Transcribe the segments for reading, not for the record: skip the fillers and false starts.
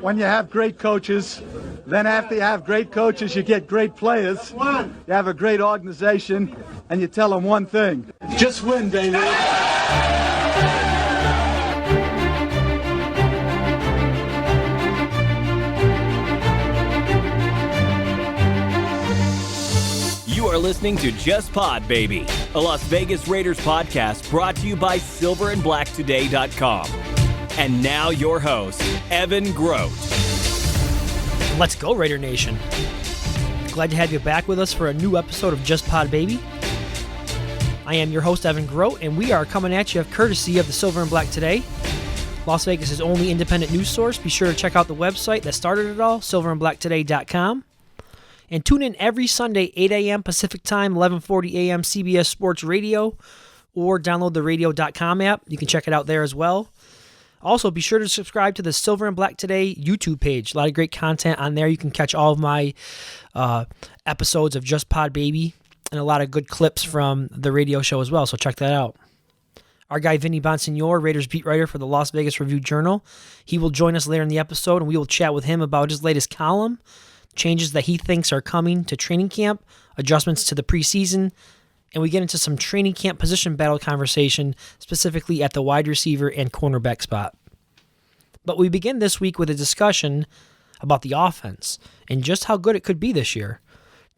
When you have great coaches, then after you have great coaches, you get great players. You have a great organization, and you tell them one thing: just win, baby. You are listening to Just Pod, Baby, a Las Vegas Raiders podcast brought to you by silverandblacktoday.com. And now your host, Evan Groat. Let's go, Raider Nation. Glad to have you back with us for a new episode of Just Pod, Baby. I am your host, Evan Groat, and we are coming at you courtesy of the Silver and Black Today, Las Vegas' only independent news source. Be sure to check out the website that started it all, silverandblacktoday.com. And tune in every Sunday, 8 a.m. Pacific Time, 11:40 a.m. CBS Sports Radio, or download the radio.com app. You can check it out there as well. Also, be sure to subscribe to the Silver and Black Today YouTube page. A lot of great content on there. You can catch all of my episodes of Just Pod Baby and a lot of good clips from the radio show as well, so check that out. Our guy Vinny Bonsignore, Raiders beat writer for the Las Vegas Review-Journal, he will join us later in the episode, and we will chat with him about his latest column, changes that he thinks are coming to training camp, adjustments to the preseason, and we get into some training camp position battle conversation, specifically at the wide receiver and cornerback spot. But we begin this week with a discussion about the offense and just how good it could be this year.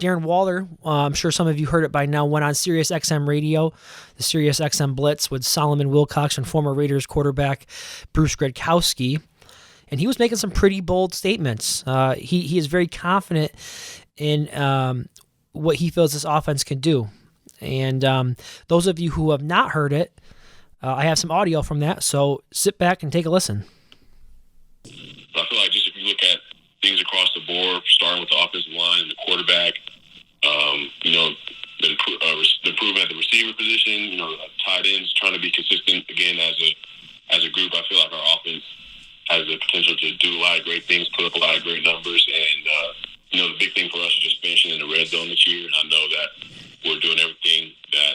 Darren Waller, I'm sure some of you heard it by now, went on Sirius XM Radio, the Sirius XM Blitz with Solomon Wilcox and former Raiders quarterback Bruce Gradkowski, and he was making some pretty bold statements. He is very confident in what he feels this offense can do. And those of you who have not heard it, I have some audio from that, so sit back and take a listen. I feel like just if you look at things across the board, starting with the offensive line and the quarterback, the improvement at the receiver position, tight ends, trying to be consistent again as a group. I feel like our offense has the potential to do a lot of great things, put up a lot of great numbers, and the big thing for us is just finishing in the red zone this year. And I know that we're doing everything that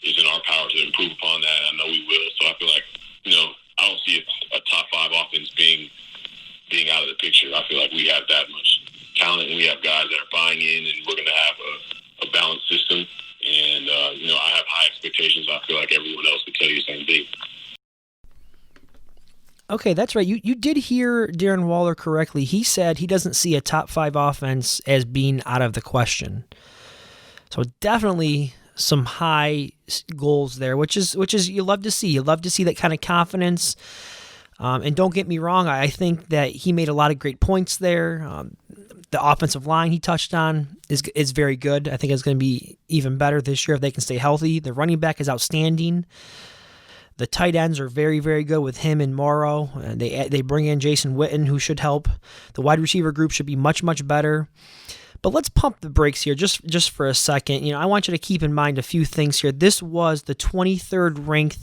is in our power to improve upon that. I know we will. So I feel like, I don't see a top 5 offense being out of the picture. I feel like we have that much talent, and we have guys that are buying in, and we're going to have a balanced system. And, I have high expectations. I feel like everyone else would tell you the same thing. Okay, that's right. You did hear Darren Waller correctly. He said he doesn't see a top 5 offense as being out of the question. So definitely some high goals there, which is you love to see. You love to see that kind of confidence. And don't get me wrong, I think that he made a lot of great points there. The offensive line he touched on is very good. I think it's going to be even better this year if they can stay healthy. The running back is outstanding. The tight ends are very, very good with him and Morrow. They bring in Jason Witten, who should help. The wide receiver group should be much, much better. But let's pump the brakes here just for a second. I want you to keep in mind a few things here. This was the 23rd ranked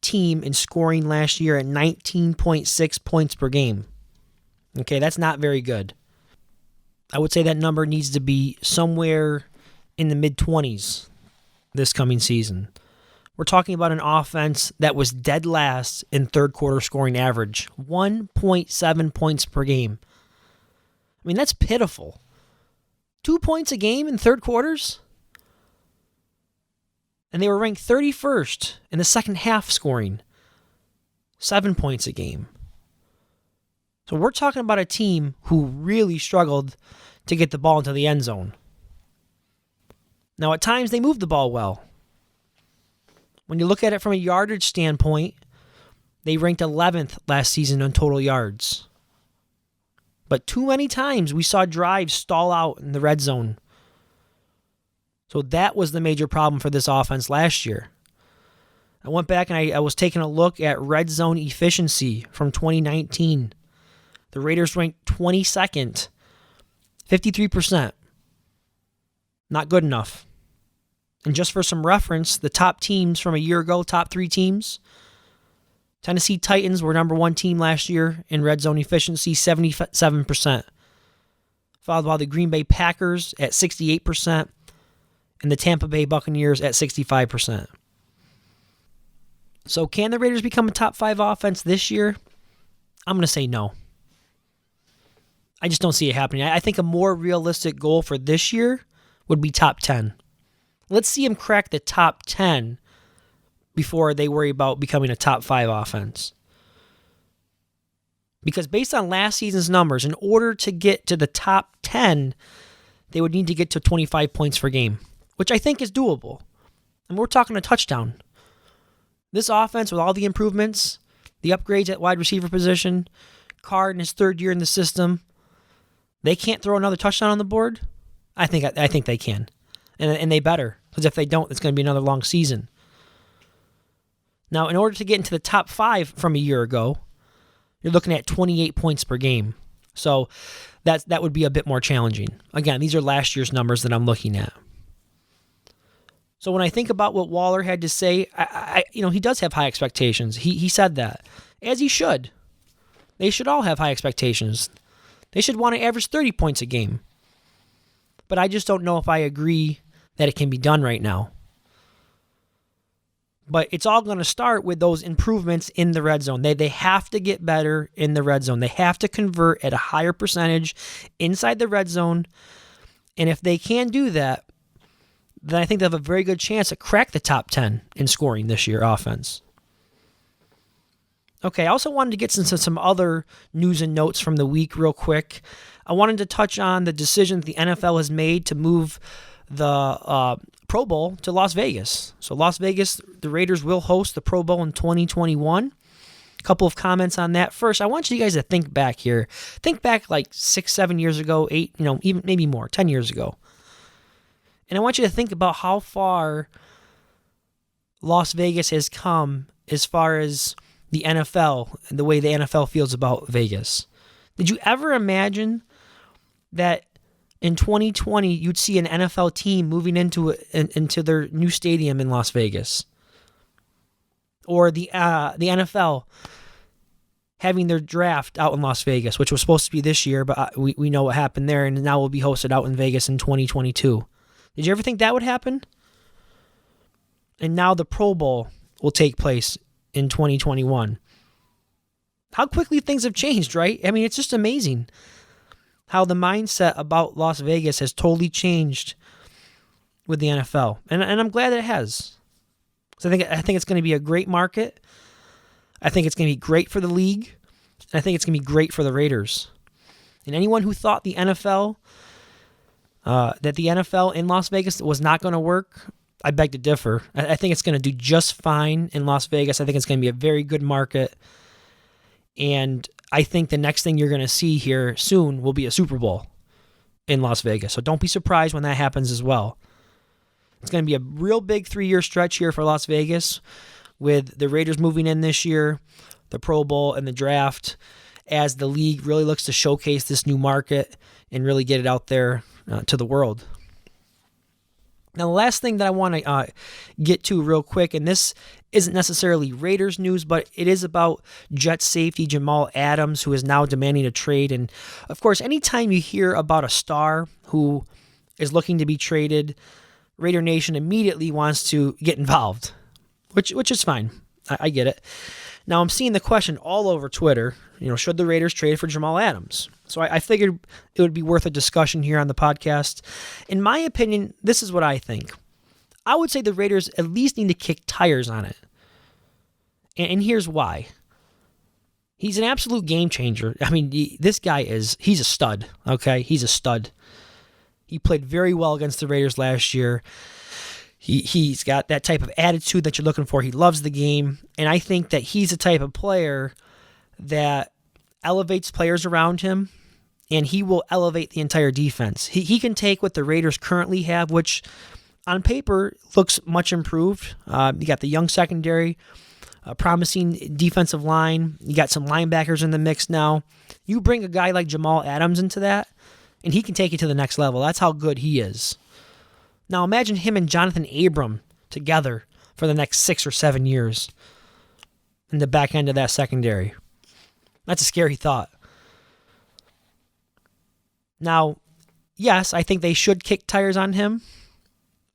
team in scoring last year at 19.6 points per game. Okay, that's not very good. I would say that number needs to be somewhere in the mid-20s this coming season. We're talking about an offense that was dead last in third quarter scoring average, 1.7 points per game. I mean, that's pitiful. 2 points a game in third quarters? And they were ranked 31st in the second half scoring, 7 points a game. So we're talking about a team who really struggled to get the ball into the end zone. Now, at times, they moved the ball well. When you look at it from a yardage standpoint, they ranked 11th last season on total yards. But too many times we saw drives stall out in the red zone. So that was the major problem for this offense last year. I went back and I was taking a look at red zone efficiency from 2019. The Raiders ranked 22nd, 53%. Not good enough. And just for some reference, the top teams from a year ago, top 3 teams, Tennessee Titans were number 1 team last year in red zone efficiency, 77%. Followed by the Green Bay Packers at 68% and the Tampa Bay Buccaneers at 65%. So can the Raiders become a top 5 offense this year? I'm going to say no. I just don't see it happening. I think a more realistic goal for this year would be top 10. Let's see them crack the top 10 before they worry about becoming a top 5 offense. Because based on last season's numbers, in order to get to the top 10, they would need to get to 25 points per game, which I think is doable. And we're talking a touchdown. This offense, with all the improvements, the upgrades at wide receiver position, Carr in his third year in the system, they can't throw another touchdown on the board? I think they can. And they better. Because if they don't, it's going to be another long season. Now, in order to get into the top 5 from a year ago, you're looking at 28 points per game. So that would be a bit more challenging. Again, these are last year's numbers that I'm looking at. So when I think about what Waller had to say, he does have high expectations. He said that, as he should. They should all have high expectations. They should want to average 30 points a game. But I just don't know if I agree that it can be done right now. But it's all going to start with those improvements in the red zone. They have to get better in the red zone. They have to convert at a higher percentage inside the red zone. And if they can do that, then I think they have a very good chance to crack the top 10 in scoring this year offense. Okay, I also wanted to get some other news and notes from the week real quick. I wanted to touch on the decision the NFL has made to move the Pro Bowl to Las Vegas. So Las Vegas, the Raiders will host the Pro Bowl in 2021. A couple of comments on that. First, I want you guys to think back here. Think back like 6-7 years ago, 8, even maybe more, 10 years ago. And I want you to think about how far Las Vegas has come as far as the NFL and the way the NFL feels about Vegas. Did you ever imagine that in 2020 you'd see an NFL team moving into their new stadium in Las Vegas? Or the NFL having their draft out in Las Vegas, which was supposed to be this year, but we know what happened there, and now will be hosted out in Vegas in 2022. Did you ever think that would happen? And now the Pro Bowl will take place in 2021. How quickly things have changed, right? I mean, it's just amazing how the mindset about Las Vegas has totally changed with the NFL. And I'm glad that it has. So I think it's going to be a great market. I think it's going to be great for the league. And I think it's going to be great for the Raiders. And anyone who thought the NFL in Las Vegas was not going to work, I beg to differ. I think it's going to do just fine in Las Vegas. I think it's going to be a very good market. And I think the next thing you're going to see here soon will be a Super Bowl in Las Vegas. So don't be surprised when that happens as well. It's going to be a real big 3-year stretch here for Las Vegas with the Raiders moving in this year, the Pro Bowl, and the draft, as the league really looks to showcase this new market and really get it out there to the world. Now, the last thing that I want to get to real quick, and this isn't necessarily Raiders news, but it is about Jets safety Jamal Adams, who is now demanding a trade. And, of course, anytime you hear about a star who is looking to be traded, Raider Nation immediately wants to get involved, which is fine. I get it. Now, I'm seeing the question all over Twitter, should the Raiders trade for Jamal Adams? So I figured it would be worth a discussion here on the podcast. In my opinion, this is what I think. I would say the Raiders at least need to kick tires on it. And here's why. He's an absolute game changer. I mean, this guy he's a stud, okay? He's a stud. He played very well against the Raiders last year. He's got that type of attitude that you're looking for. He loves the game. And I think that he's the type of player that elevates players around him, and he will elevate the entire defense. He can take what the Raiders currently have, which on paper looks much improved. You got the young secondary, promising defensive line. You got some linebackers in the mix now. You bring a guy like Jamal Adams into that, and he can take you to the next level. That's how good he is. Now imagine him and Jonathan Abram together for the next 6 or 7 years in the back end of that secondary. That's a scary thought. Now, yes, I think they should kick tires on him,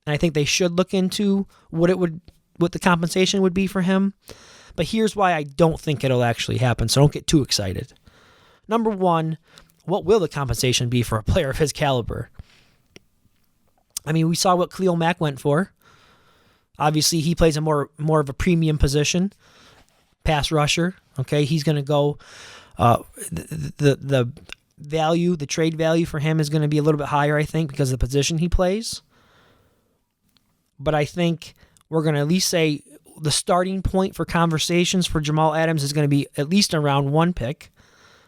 and I think they should look into what the compensation would be for him. But here's why I don't think it'll actually happen, so don't get too excited. Number one, what will the compensation be for a player of his caliber? I mean, we saw what Khalil Mack went for. Obviously, he plays a more of a premium position, pass rusher. Okay, he's going to go. The value, the trade value for him is going to be a little bit higher, I think, because of the position he plays. But I think we're going to at least say the starting point for conversations for Jamal Adams is going to be at least around 1 pick.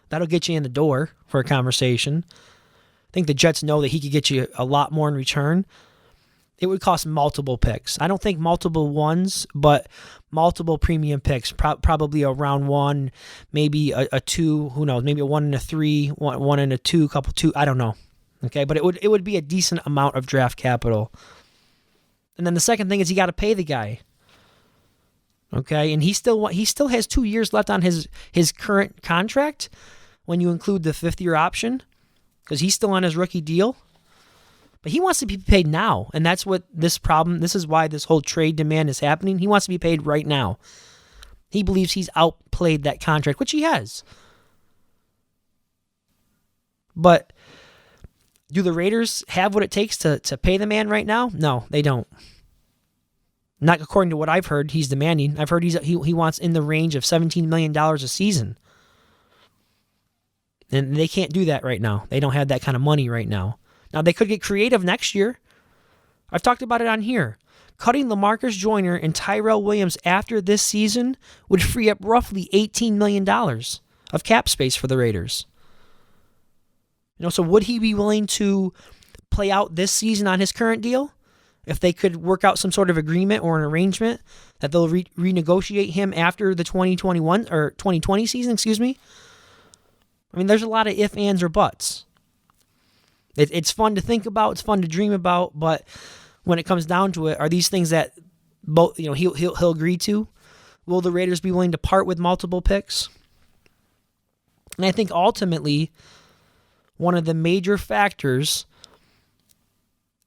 That'll get you in the door for a conversation. I think the Jets know that he could get you a lot more in return. It would cost multiple picks. I don't think multiple ones, but multiple premium picks, probably a round 1, maybe a 2, who knows, maybe a 1 and a 3, one and a 2, couple 2, I don't know. Okay, but it would be a decent amount of draft capital. And then the second thing is you got to pay the guy. Okay, and he still has 2 years left on his current contract when you include the 5th-year option, because he's still on his rookie deal. But he wants to be paid now, and that's what this is why this whole trade demand is happening. He wants to be paid right now. He believes he's outplayed that contract, which he has. But do the Raiders have what it takes to pay the man right now? No, they don't. Not according to what I've heard he's demanding. I've heard he wants in the range of $17 million a season. And they can't do that right now. They don't have that kind of money right now. Now, they could get creative next year. I've talked about it on here. Cutting LaMarcus Joyner and Tyrell Williams after this season would free up roughly $18 million of cap space for the Raiders. So would he be willing to play out this season on his current deal? If they could work out some sort of agreement or an arrangement that they'll renegotiate him after the 2021 or 2020 season, I mean, there's a lot of ifs, ands, or buts. It's fun to think about. It's fun to dream about. But when it comes down to it, are these things that both he'll agree to? Will the Raiders be willing to part with multiple picks? And I think ultimately one of the major factors,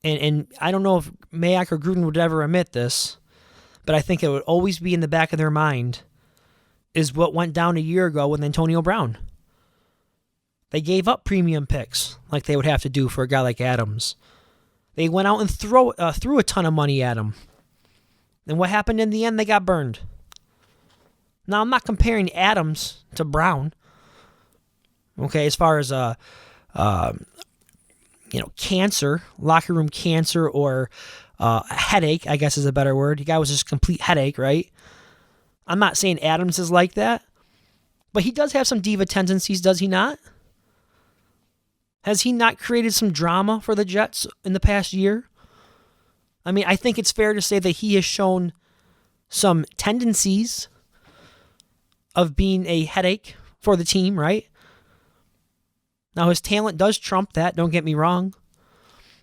and I don't know if Mayock or Gruden would ever admit this, but I think it would always be in the back of their mind, is what went down a year ago with Antonio Brown. They gave up premium picks like they would have to do for a guy like Adams. They went out and threw a ton of money at him. And what happened in the end? They got burned. Now, I'm not comparing Adams to Brown. Okay, as far as cancer, locker room cancer, or a headache, I guess is a better word. The guy was just a complete headache, right? I'm not saying Adams is like that, but he does have some diva tendencies, does he not? Has he not created some drama for the Jets in the past year? I mean, I think it's fair to say that he has shown some tendencies of being a headache for the team, right? Now, his talent does trump that, don't get me wrong.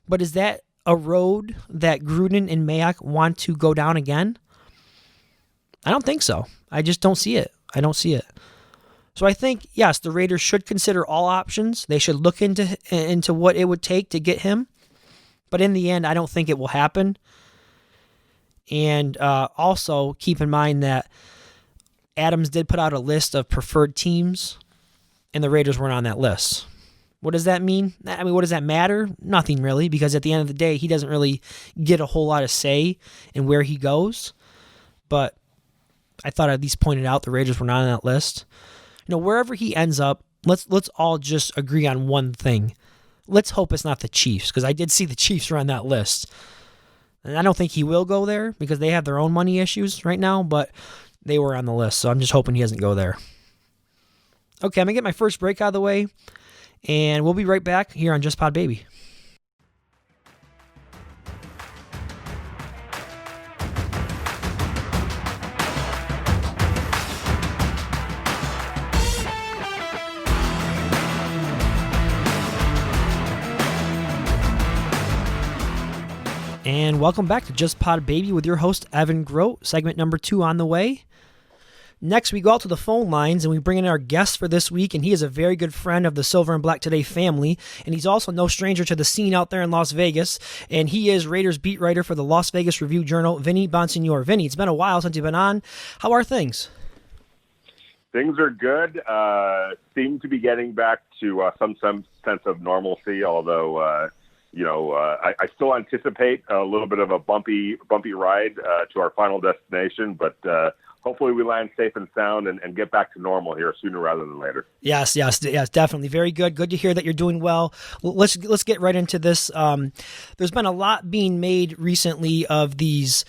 But is that a road that Gruden and Mayock want to go down again? I don't think so. I just don't see it. I don't see it. So I think, yes, the Raiders should consider all options. They should look into what it would take to get him. But in the end, I don't think it will happen. And also keep in mind that Adams did put out a list of preferred teams, and the Raiders weren't on that list. What does that mean? I mean, what does that matter? Nothing really, because at the end of the day, he doesn't really get a whole lot of say in where he goes. But I thought I'd at least point it out. The Raiders were not on that list. Wherever he ends up, let's all just agree on one thing. Let's hope it's not the Chiefs, because I did see the Chiefs were on that list. And I don't think he will go there because they have their own money issues right now, but they were on the list, so I'm just hoping he doesn't go there. Okay, I'm going to get my first break out of the way, and we'll be right back here on Just Pod Baby. And welcome back to Just Pod Baby with your host, Evan Groat. Segment number 2 on the way. Next, we go out to the phone lines and we bring in our guest for this week, and he is a very good friend of the Silver and Black Today family, and he's also no stranger to the scene out there in Las Vegas, and he is Raiders beat writer for the Las Vegas Review Journal, Vinny Bonsignore. Vinny, it's been a while since you've been on. How are things? Things are good. Seem to be getting back to some sense of normalcy, although, I still anticipate a little bit of a bumpy ride to our final destination, but hopefully we land safe and sound and get back to normal here sooner rather than later. Yes, definitely. Very good. Good to hear that you're doing well. Let's get right into this. There's been a lot being made recently of these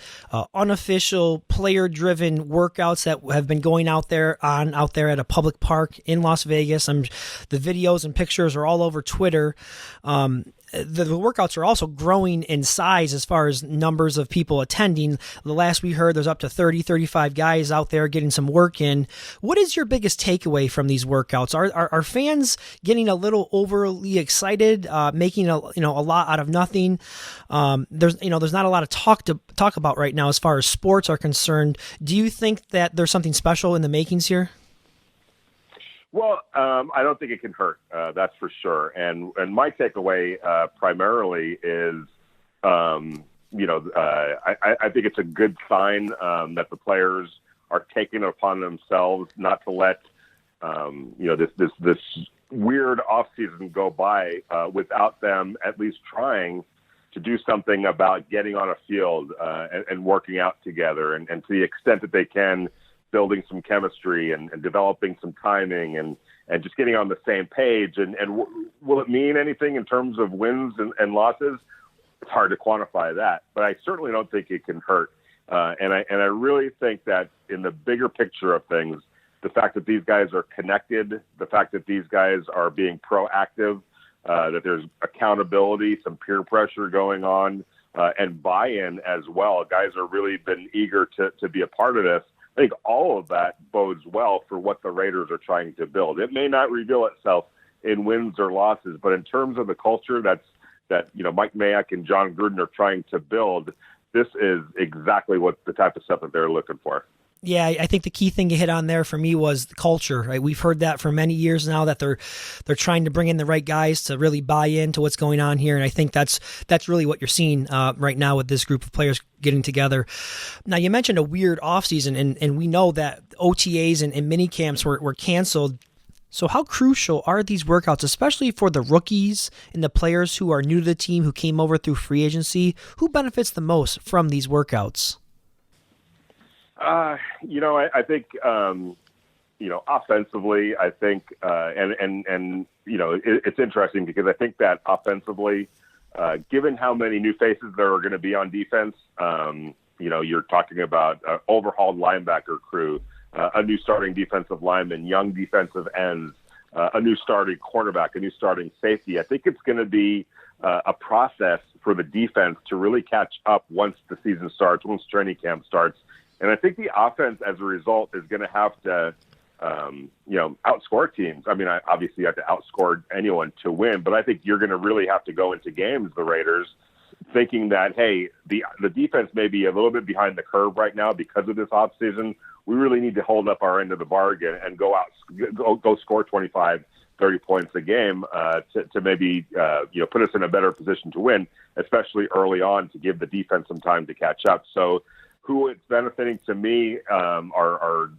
unofficial player-driven workouts that have been going out there at a public park in Las Vegas. The videos and pictures are all over Twitter. The workouts are also growing in size as far as numbers of people attending. The last we heard, there's up to 30, 35 guys out there getting some work in. What is your biggest takeaway from these workouts? Are fans getting a little overly excited, making a lot out of nothing? There's not a lot of talk about right now as far as sports are concerned. Do you think that there's something special in the makings here? Well, I don't think it can hurt. That's for sure. And my takeaway primarily is, I think it's a good sign that the players are taking it upon themselves not to let, this weird offseason go by without them at least trying to do something about getting on a field and working out together, and to the extent that they can, building some chemistry and developing some timing and just getting on the same page. And will it mean anything in terms of wins and losses? It's hard to quantify that, but I certainly don't think it can hurt. And I really think that in the bigger picture of things, the fact that these guys are connected, the fact that these guys are being proactive, that there's accountability, some peer pressure going on, and buy-in as well. Guys are really been eager to be a part of this. I think all of that bodes well for what the Raiders are trying to build. It may not reveal itself in wins or losses, but in terms of the culture that Mike Mayock and John Gruden are trying to build, this is exactly what the type of stuff that they're looking for. Yeah, I think the key thing you hit on there for me was the culture. Right? We've heard that for many years now, that they're trying to bring in the right guys to really buy into what's going on here, and I think that's really what you're seeing right now with this group of players getting together. Now, you mentioned a weird offseason, and we know that OTAs and mini camps were canceled. So how crucial are these workouts, especially for the rookies and the players who are new to the team, who came over through free agency? Who benefits the most from these workouts? I think, offensively, I think, it's interesting because I think that offensively, given how many new faces there are going to be on defense, you're talking about an overhauled linebacker crew, a new starting defensive lineman, young defensive ends, a new starting cornerback, a new starting safety. I think it's going to be a process for the defense to really catch up once the season starts, once training camp starts. And I think the offense, as a result, is going to have to, outscore teams. I mean, obviously you have to outscore anyone to win, but I think you're going to really have to go into games, the Raiders, thinking that, hey, the defense may be a little bit behind the curve right now because of this offseason. We really need to hold up our end of the bargain and go score 25, 30 points a game to maybe, put us in a better position to win, especially early on, to give the defense some time to catch up. So, who it's benefiting to me are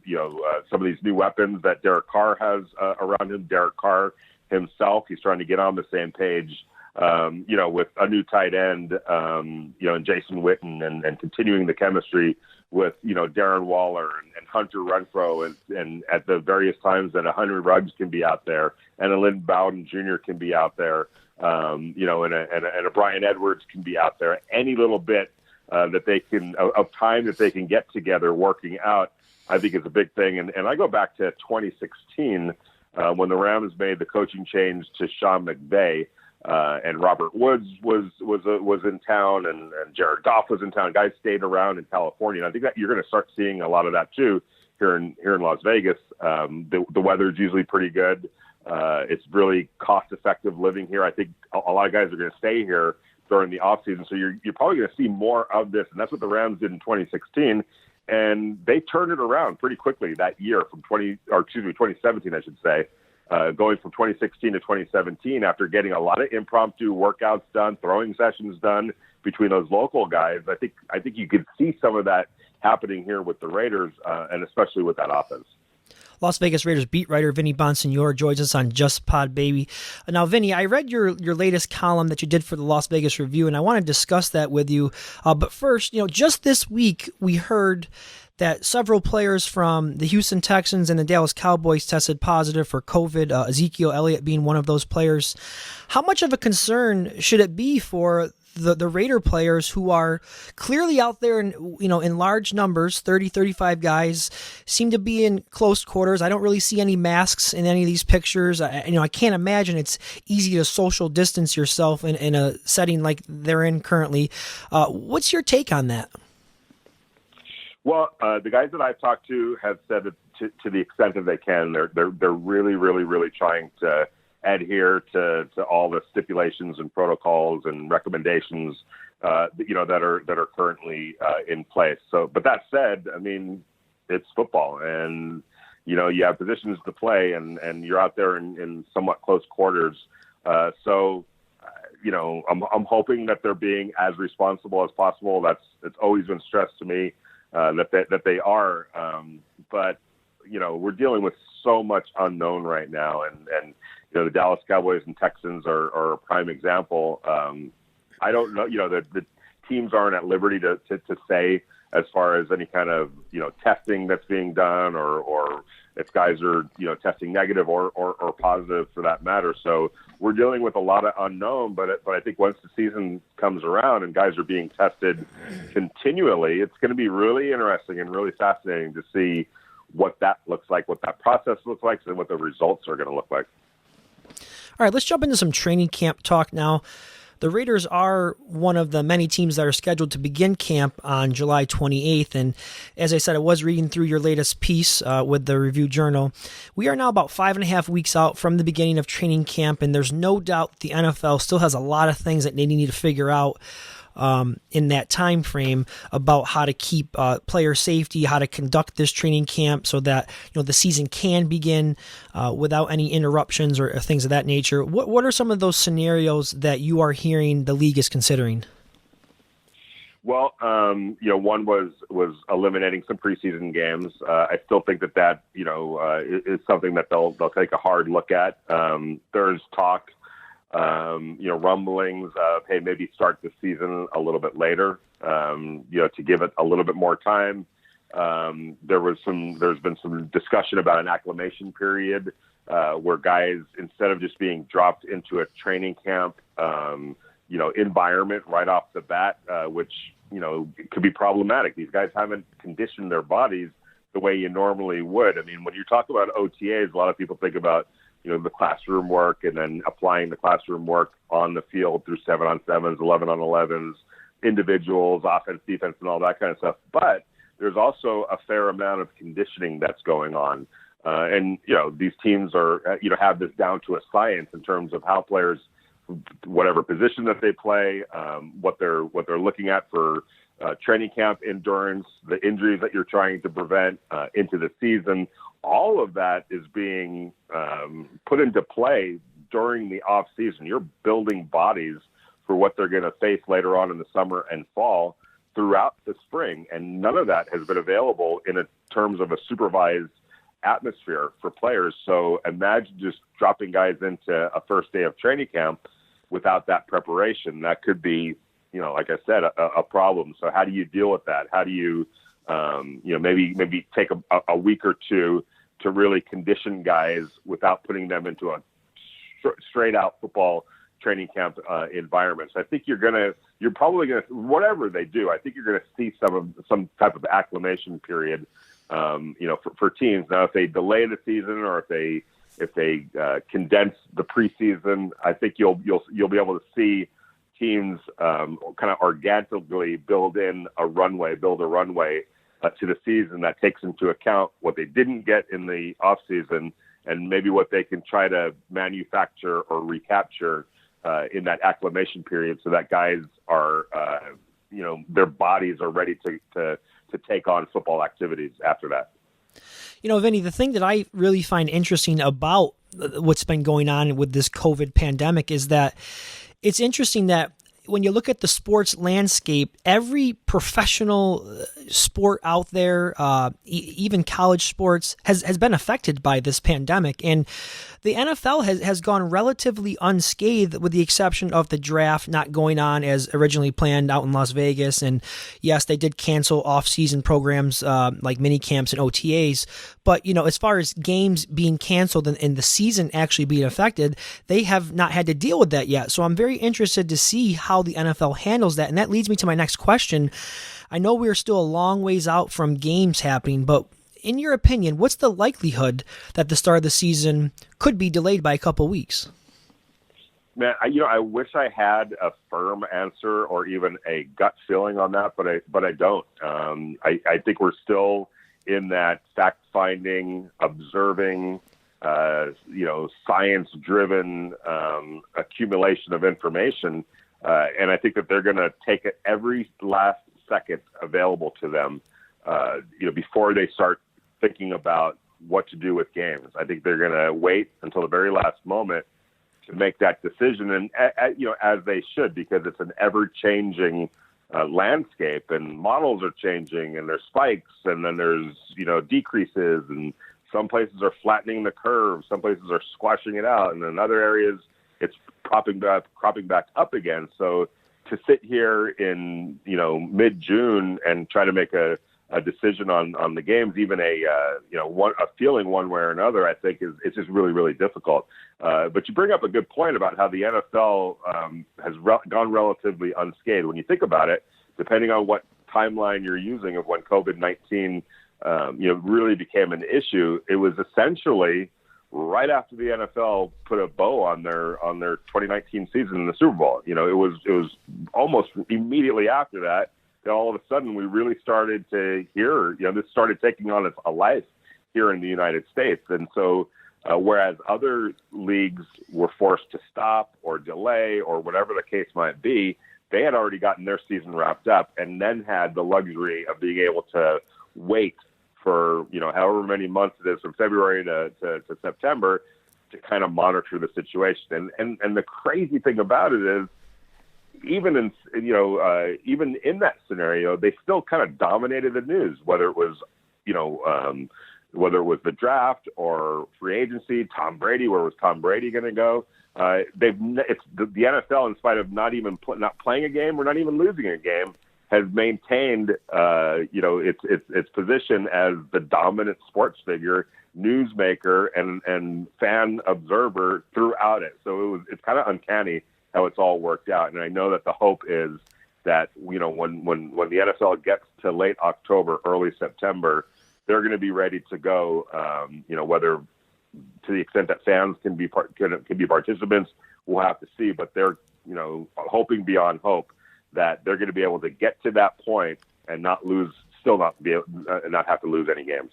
some of these new weapons that Derek Carr has around him. Derek Carr himself, he's trying to get on the same page, with a new tight end, and Jason Witten, and continuing the chemistry with, Darren Waller and Hunter Renfrow, and at the various times that a Henry Ruggs can be out there, and a Lynn Bowden Jr. can be out there, and a Brian Edwards can be out there. Any little bit that they can, of time that they can get together working out, I think is a big thing. And I go back to 2016 when the Rams made the coaching change to Sean McVay, and Robert Woods was in town, and Jared Goff was in town. Guys stayed around in California, and I think that you're going to start seeing a lot of that too here in Las Vegas. The weather's usually pretty good. It's really cost-effective living here. I think a lot of guys are going to stay here during the offseason, so you're probably going to see more of this, and that's what the Rams did in 2016, and they turned it around pretty quickly that year from 2017, I should say, going from 2016 to 2017 after getting a lot of impromptu workouts done, throwing sessions done between those local guys. I think you could see some of that happening here with the Raiders, and especially with that offense. Las Vegas Raiders beat writer Vinny Bonsignore joins us on Just Pod Baby. Now, Vinny, I read your latest column that you did for the Las Vegas Review, and I want to discuss that with you. But first, just this week we heard that several players from the Houston Texans and the Dallas Cowboys tested positive for COVID, Ezekiel Elliott being one of those players. How much of a concern should it be for the Raider players who are clearly out there in large numbers, 30, 35 guys, seem to be in close quarters? I don't really see any masks in any of these pictures. I can't imagine it's easy to social distance yourself in a setting like they're in currently. What's your take on that? Well, the guys that I've talked to have said that to the extent that they can, they're really, really, really trying to adhere to all the stipulations and protocols and recommendations, that are currently in place. So, but that said, I mean, it's football, and you have positions to play, and you're out there in somewhat close quarters. So, I'm hoping that they're being as responsible as possible. It's always been stressed to me. That they are, but we're dealing with so much unknown right now, and the Dallas Cowboys and Texans are a prime example. I don't know, the teams aren't at liberty to say as far as any kind of testing that's being done, or if guys are testing negative or positive for that matter. So we're dealing with a lot of unknown, but I think once the season comes around and guys are being tested continually, it's going to be really interesting and really fascinating to see what that looks like, what that process looks like, and what the results are going to look like. All right, let's jump into some training camp talk now. The Raiders are one of the many teams that are scheduled to begin camp on July 28th. And as I said, I was reading through your latest piece with the Review Journal. We are now about 5.5 weeks out from the beginning of training camp, and there's no doubt the NFL still has a lot of things that they need to figure out in that time frame about how to keep player safety, how to conduct this training camp so that the season can begin without any interruptions or things of that nature. What are some of those scenarios that you are hearing the league is considering? Well, one was eliminating some preseason games. I still think that is something that they'll take a hard look at. There's talk. Rumblings of, hey, maybe start the season a little bit later, to give it a little bit more time. There's been some discussion about an acclimation period, where guys, instead of just being dropped into a training camp, environment right off the bat, which, could be problematic. These guys haven't conditioned their bodies the way you normally would. I mean, when you talk about OTAs, a lot of people think about, the classroom work and then applying the classroom work on the field through 7-on-7s, 11-on-11s, individuals, offense, defense, and all that kind of stuff. But there's also a fair amount of conditioning that's going on. And these teams are, have this down to a science in terms of how players, whatever position that they play, what they're looking at for training camp endurance, the injuries that you're trying to prevent into the season. All of that is being put into play during the off season. You're building bodies for what they're going to face later on in the summer and fall throughout the spring. And none of that has been available in terms of a supervised atmosphere for players. So imagine just dropping guys into a first day of training camp without that preparation. That could be, like I said, a problem. So how do you deal with that? How do you, maybe take a week or two to really condition guys without putting them into a straight out football training camp environment. So I think you're probably going to, whatever they do, I think you're going to see some type of acclimation period, for teams. Now, if they delay the season or if they condense the preseason, I think you'll be able to see teams kind of organically build a runway to the season that takes into account what they didn't get in the off season and maybe what they can try to manufacture or recapture in that acclimation period, so that guys are, their bodies are ready to take on football activities after that. Vinny, the thing that I really find interesting about what's been going on with this COVID pandemic is that it's interesting that when you look at the sports landscape, every professional sport out there, even college sports, has been affected by this pandemic. And the NFL has gone relatively unscathed, with the exception of the draft not going on as originally planned out in Las Vegas. And yes, they did cancel off-season programs like mini camps and OTAs. But, as far as games being canceled and the season actually being affected, they have not had to deal with that yet. So I'm very interested to see how the NFL handles that. And that leads me to my next question. I know we're still a long ways out from games happening, but in your opinion, what's the likelihood that the start of the season could be delayed by a couple weeks? Man, I wish I had a firm answer or even a gut feeling on that, but I don't. I think we're still in that fact-finding, observing, science-driven accumulation of information, and I think that they're going to take it every last second available to them, before they start thinking about what to do with games. I think they're going to wait until the very last moment to make that decision, and as they should, because it's an ever-changing landscape, and models are changing, and there's spikes, and then there's decreases, and some places are flattening the curve, some places are squashing it out, and in other areas it's cropping back up again. So to sit here in mid-June and try to make a decision on the games, even a feeling one way or another, I think it's just really, really difficult. But you bring up a good point about how the NFL has gone relatively unscathed. When you think about it, depending on what timeline you're using of when COVID-19 really became an issue, it was essentially right after the NFL put a bow on their 2019 season in the Super Bowl. It was almost immediately after that. All of a sudden, we really started to hear, this started taking on a life here in the United States. And so, whereas other leagues were forced to stop or delay or whatever the case might be, they had already gotten their season wrapped up and then had the luxury of being able to wait for, however many months it is, from February to September, to kind of monitor the situation. And the crazy thing about it is, even in that scenario, they still kind of dominated the news, whether it was the draft or free agency. Tom Brady, where was Tom Brady going to go? It's the NFL, in spite of not playing a game or not even losing a game, has maintained its position as the dominant sports figure, newsmaker, and fan observer throughout it. So it's kind of uncanny how it's all worked out. And I know that the hope is that, when the NFL gets to late October, early September, they're going to be ready to go, whether to the extent that fans can be participants, we'll have to see, but they're, hoping beyond hope that they're going to be able to get to that point and not have to lose any games.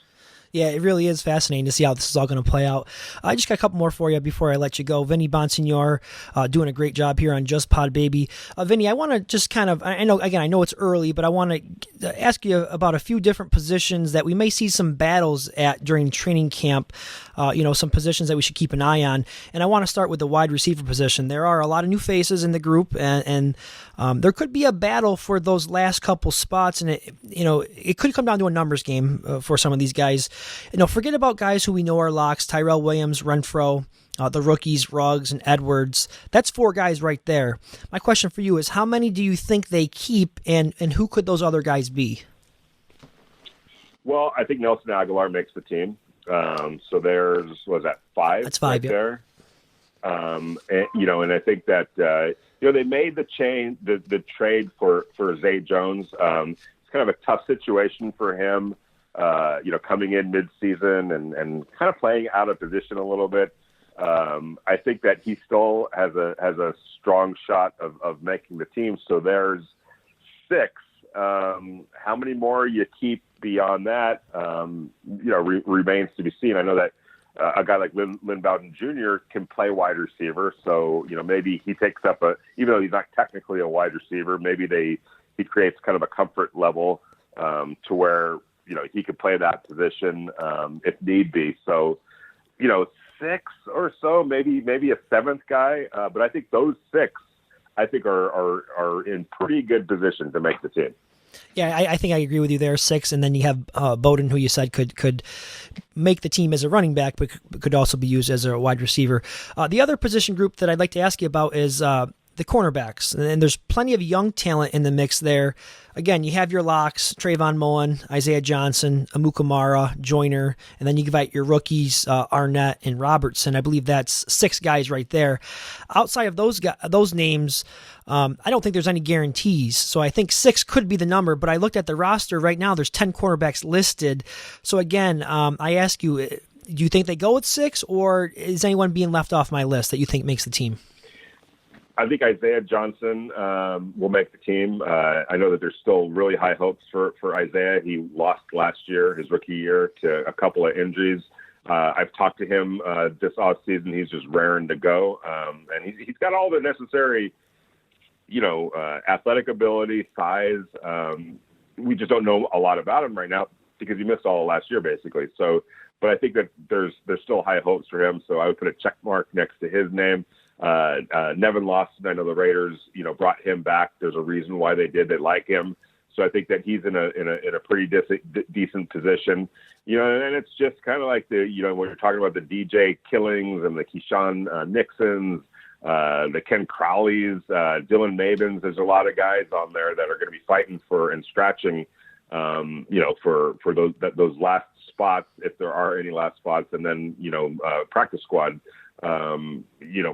Yeah, it really is fascinating to see how this is all going to play out. I just got a couple more for you before I let you go. Vinny Bonsignore doing a great job here on Just Pod Baby. Vinny, I want to just I know it's early, but I want to ask you about a few different positions that we may see some battles at during training camp, some positions that we should keep an eye on. And I want to start with the wide receiver position. There are a lot of new faces in the group, and there could be a battle for those last couple spots, and it could come down to a numbers game for some of these guys. Forget about guys who we know are locks: Tyrell Williams, Renfro, the rookies, Ruggs, and Edwards. That's 4 guys right there. My question for you is, how many do you think they keep, and who could those other guys be? Well, I think Nelson Aguilar makes the team. So there's, 5? That's 5, right there. And I think that they made the trade for Zay Jones. It's kind of a tough situation for him. Coming in mid-season and kind of playing out of position a little bit. I think that he still has a strong shot of making the team. So there's 6. How many more you keep beyond that, remains to be seen. I know that a guy like Lynn Bowden Jr. can play wide receiver. So, maybe he takes up even though he's not technically a wide receiver, maybe he creates kind of a comfort level to where, he could play that position if need be. So, 6 or so, maybe a 7th guy. But I think those 6, I think are in pretty good position to make the team. Yeah, I think I agree with you there. 6, and then you have Bowden, who you said could make the team as a running back, but could also be used as a wide receiver. The other position group that I'd like to ask you about is the cornerbacks, and there's plenty of young talent in the mix there. Again, you have your locks, Trayvon Mullen, Isaiah Johnson, Amukamara, Joyner, and then you give out your rookies, Arnett and Robertson. I believe that's 6 guys right there. Outside of those names, I don't think there's any guarantees, so I think 6 could be the number, but I looked at the roster right now, there's 10 cornerbacks listed. So again, I ask you, do you think they go with 6, or is anyone being left off my list that you think makes the team? I think Isaiah Johnson will make the team. I know that there's still really high hopes for Isaiah. He lost last year, his rookie year, to a couple of injuries. I've talked to him this offseason. He's just raring to go. And he's got all the necessary, athletic ability, size. We just don't know a lot about him right now because he missed all of last year, basically. So, but I think that there's still high hopes for him. So I would put a check mark next to his name. Nevin Lawson, I know the Raiders, brought him back. There's a reason why they did. They like him. So I think that he's in a pretty decent position, and it's just kind of like when you're talking about the DJ Killings and the Keyshawn Nixons, the Ken Crowleys, Dylan Mabins. There's a lot of guys on there that are going to be fighting for and scratching, for those last spots, if there are any last spots, and then, practice squad,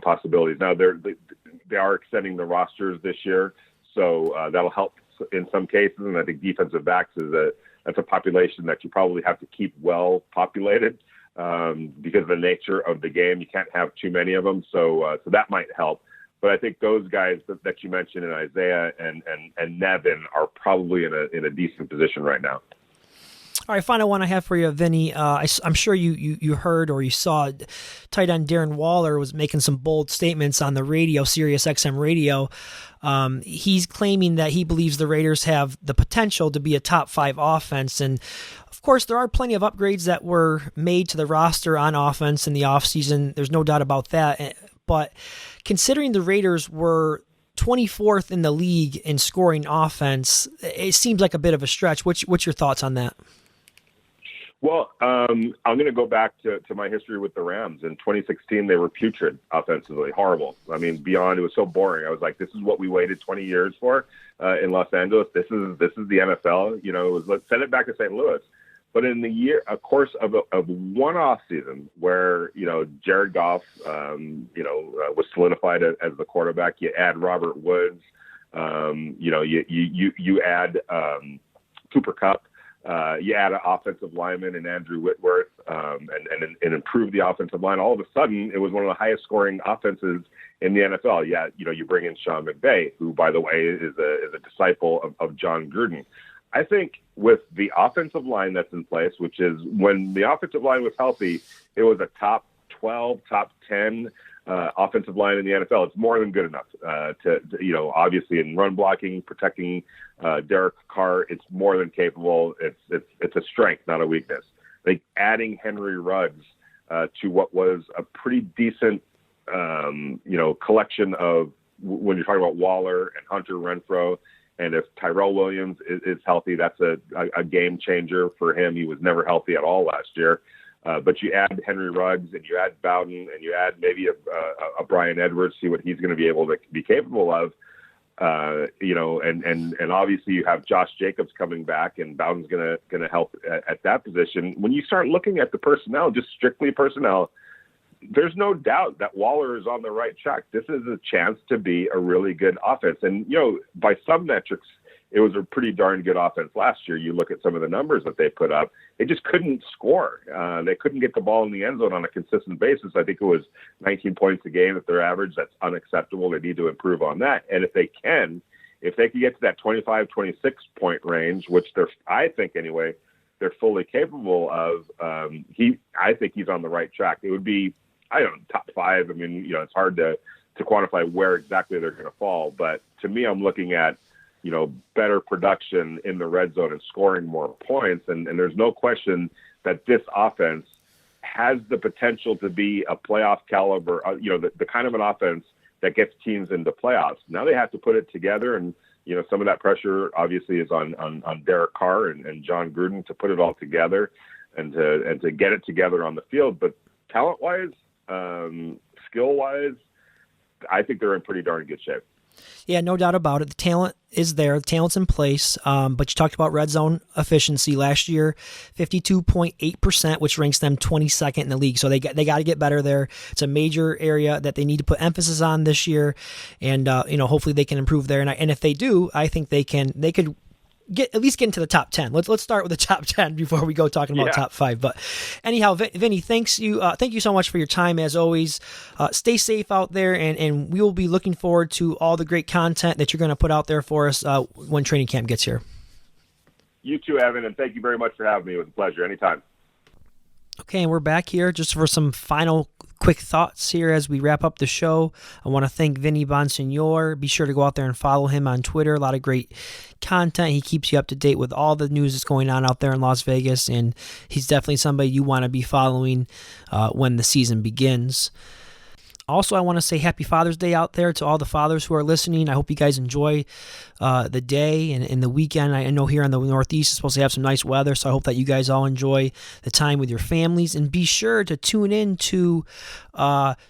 possibilities. Now they are extending the rosters this year, so that'll help in some cases. And I think defensive backs that's a population that you probably have to keep well populated because of the nature of the game. You can't have too many of them, so that might help. But I think those guys that you mentioned, in Isaiah and Nevin, are probably in a decent position right now. All right, final one I have for you, Vinny. I'm sure you heard or you saw tight end Darren Waller was making some bold statements on the radio, Sirius XM radio. He's claiming that he believes the Raiders have the potential to be a top 5 offense. And, of course, there are plenty of upgrades that were made to the roster on offense in the offseason. There's no doubt about that. But considering the Raiders were 24th in the league in scoring offense, it seems like a bit of a stretch. What's your thoughts on that? Well, I'm going to go back to my history with the Rams. In 2016, they were putrid offensively, horrible. I mean, beyond, it was so boring. I was like, this is what we waited 20 years for in Los Angeles. This is the NFL. Let's send it back to St. Louis. But in a course of one off season where, Jared Goff, was solidified as the quarterback, you add Robert Woods, you add Cooper Kupp. You add an offensive lineman in Andrew Whitworth and improve the offensive line. All of a sudden, it was one of the highest scoring offenses in the NFL. Yeah, you bring in Sean McVay, who, by the way, is a disciple of John Gruden. I think with the offensive line that's in place, which is when the offensive line was healthy, it was a top 12, top 10 offensive line in the NFL. It's more than good enough to obviously in run blocking, protecting Derek Carr. It's more than capable. It's a strength, not a weakness. I think adding Henry Ruggs to what was a pretty decent, collection of when you're talking about Waller and Hunter Renfrow. And if Tyrell Williams is healthy, that's a game changer for him. He was never healthy at all last year. But you add Henry Ruggs and you add Bowden and you add maybe a Brian Edwards, see what he's going to be able to be capable of, and obviously you have Josh Jacobs coming back and Bowden's going to help at that position. When you start looking at the personnel, just strictly personnel, there's no doubt that Waller is on the right track. This is a chance to be a really good offense. And, by some metrics, it was a pretty darn good offense last year. You look at some of the numbers that they put up, they just couldn't score. They couldn't get the ball in the end zone on a consistent basis. I think it was 19 points a game at their average. That's unacceptable. They need to improve on that. And if they can get to that 25, 26 point range, which I think anyway, they're fully capable of, I think he's on the right track. It would be, top 5. I mean, it's hard to quantify where exactly they're going to fall. But to me, I'm looking at, better production in the red zone and scoring more points. And there's no question that this offense has the potential to be a playoff caliber, the kind of an offense that gets teams into playoffs. Now they have to put it together, and some of that pressure obviously is on Derek Carr and John Gruden to put it all together and to get it together on the field. But talent-wise, skill-wise, I think they're in pretty darn good shape. Yeah, no doubt about it. The talent is there. The talent's in place. But you talked about red zone efficiency last year, 52.8%, which ranks them 22nd in the league. So they got to get better there. It's a major area that they need to put emphasis on this year, and hopefully they can improve there. And if they do, I think they could at least get into the top 10. Let's start with the top 10 before we go talking about top 5. But anyhow, Vinny, thank you so much for your time as always. Stay safe out there, and we will be looking forward to all the great content that you're going to put out there for us when training camp gets here. You too, Evan, and thank you very much for having me. It was a pleasure. Anytime. Okay, and we're back here just for some final quick thoughts here as we wrap up the show. I want to thank Vinny Bonsignore. Be sure to go out there and follow him on Twitter. A lot of great content. He keeps you up to date with all the news that's going on out there in Las Vegas, and he's definitely somebody you want to be following when the season begins. Also, I want to say Happy Father's Day out there to all the fathers who are listening. I hope you guys enjoy the day and the weekend. I know here in the Northeast it's supposed to have some nice weather, so I hope that you guys all enjoy the time with your families. And be sure to tune in to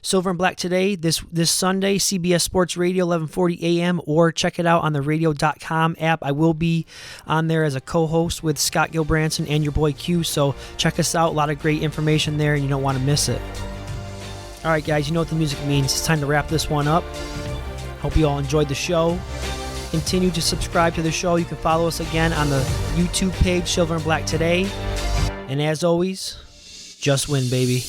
Silver and Black Today this Sunday, CBS Sports Radio, 11:40 a.m., or check it out on the radio.com app. I will be on there as a co-host with Scott Gilbranson and your boy Q, so check us out. A lot of great information there, and you don't want to miss it. All right, guys, you know what the music means. It's time to wrap this one up. Hope you all enjoyed the show. Continue to subscribe to the show. You can follow us again on the YouTube page, Silver and Black Today. And as always, just win, baby.